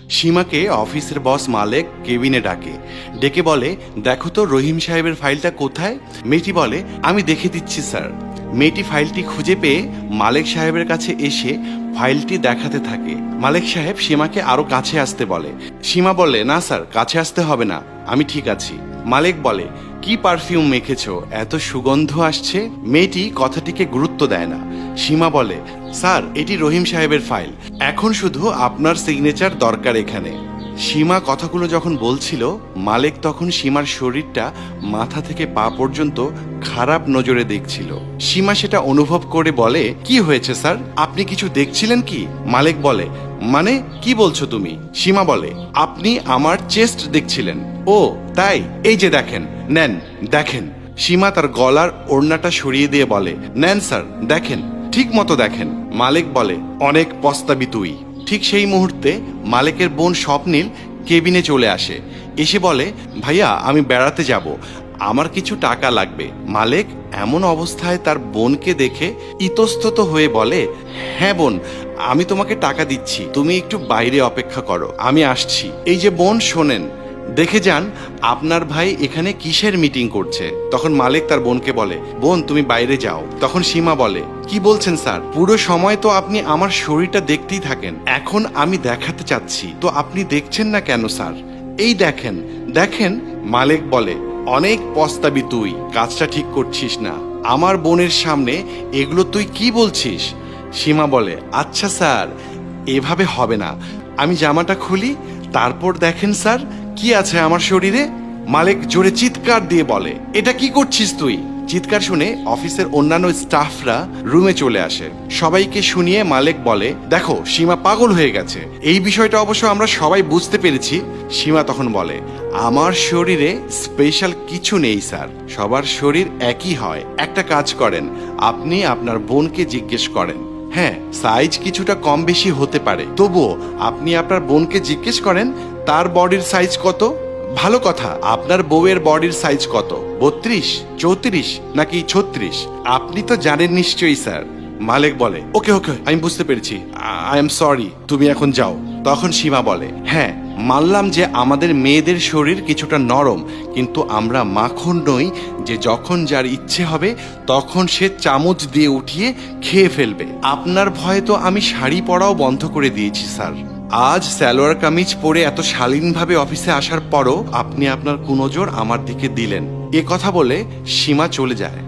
সীমাকে অফিসের বস মালেক কেবিনে ডেকে বলে, দেখো তো রহিম সাহেবের ফাইলটা কোথায়। মেয়েটি বলে, আমি দেখে দিচ্ছি স্যার। মেয়েটি ফাইলটি খুঁজে পেয়ে মালেক সাহেবের কাছে এসে ফাইলটি দেখাতে থাকে। মালেক সাহেব সীমাকে আরো কাছে আসতে বলে। সীমা বলে, না স্যার, কাছে আসতে হবে না, আমি ঠিক আছি। মালেক বলে, কি পারফিউম মেখেছো, এত সুগন্ধ আসছে। মেয়েটি কথাটিকে গুরুত্ব দেয় না। সীমা বলে, স্যার, এটি রহিম সাহেবের ফাইল, এখন শুধু আপনার সিগনেচার দরকার এখানে। সীমা কথাগুলো যখন বলছিল, মালেক তখন সীমার শরীরটা মাথা থেকে পা পর্যন্ত খারাপ নজরে দেখছিল। সীমা সেটা অনুভব করে বলে, কি হয়েছে স্যার, আপনি কিছু দেখছিলেন কি? মালেক বলে, মানে কি বলছো তুমি? সীমা বলে, আপনি আমার চেস্ট দেখছিলেন। ও তাই, এই যে দেখেন, নেন দেখেন। সীমা তার গলার ওড়নাটা সরিয়ে দিয়ে বলে, নেন স্যার, দেখেন, ঠিক মতো দেখেন। মালেক বলে, অনেক পস্তাবি তুই। ঠিক সেই মুহূর্তে মালেকের বোন স্বপ্নিল কেবিনে চলে আসে। এসে বলে, ভাইয়া, আমি বেড়াতে যাব, আমার কিছু টাকা লাগবে। মালেক এমন অবস্থায় তার বোনকে দেখে ইতস্তত হয়ে বলে, হ্যাঁ বোন, আমি তোমাকে টাকা দিচ্ছি, তুমি একটু বাইরে অপেক্ষা করো, আমি আসছি। এই যে বোন, শোনেন, দেখে যান আপনার ভাই এখানে কিসের মিটিং করছে। তখন মালেক তার বোনকে বলে, বোন তুমি বাইরে যাও। তখন সীমা বলে, কি বলছেন স্যার, পুরো সময় তো আপনি আমার শরীরটা দেখতেই থাকেন, এখন আমি দেখাতে চাচ্ছি তো আপনি দেখছেন না কেন স্যার? এই দেখেন দেখেন। মালেক বলে, অনেক পস্তাবি তুই, কাজটা ঠিক করছিস না, আমার বোনের সামনে এগুলো তুই কি বলছিস? সীমা বলে, আচ্ছা স্যার, এভাবে হবে না, আমি জামাটা খুলি, তারপর দেখেন স্যার কি আছে আমার শরীরে। মালেক জোরে চিৎকার দিয়ে বলে, এটা কি করছিস তুই? চিৎকার শুনে অফিসের অন্যান্য স্টাফরা রুমে চলে আসে। সবাইকে শুনিয়ে মালেক বলে, দেখো, সীমা পাগল হয়ে গেছে, এই বিষয়টা অবশ্য আমরা সবাই বুঝতে পেরেছি। সীমা তখন বলে, আমার শরীরে স্পেশাল কিছু নেই স্যার, সবার শরীর একই হয়। একটা কাজ করেন, আপনি আপনার বোনকে জিজ্ঞেস করেন, হ্যাঁ সাইজ কিছুটা কম বেশি হতে পারে, তবুও আপনি আপনার বোনকে জিজ্ঞেস করেন তার বডির সাইজ কত। ভালো কথা, আপনার বউয়ের বডির সাইজ কত? 32, 34 নাকি 36? আপনি তো জানেন নিশ্চয়ই স্যার। মালেক বলে, ওকে ওকে, আমি বুঝতে পেরেছি, আই এম সরি, তুমি এখন যাও। তখন সীমা বলে, হ্যাঁ মানলাম যে আমাদের মেয়েদের শরীর কিছুটা নরম, কিন্তু আমরা মাখন নই যে যখন যার ইচ্ছে হবে তখন সে চামচ দিয়ে উঠিয়ে খেয়ে ফেলবে। আপনার ভয়ে তো আমি শাড়ি পরাও বন্ধ করে দিয়েছি স্যার। আজ সালোয়ার কামিজ পরে এত শালীনভাবে অফিসে আসার পরও আপনি আপনার কুনজর আমার দিকে দিলেন। এ কথা বলে সীমা চলে যায়।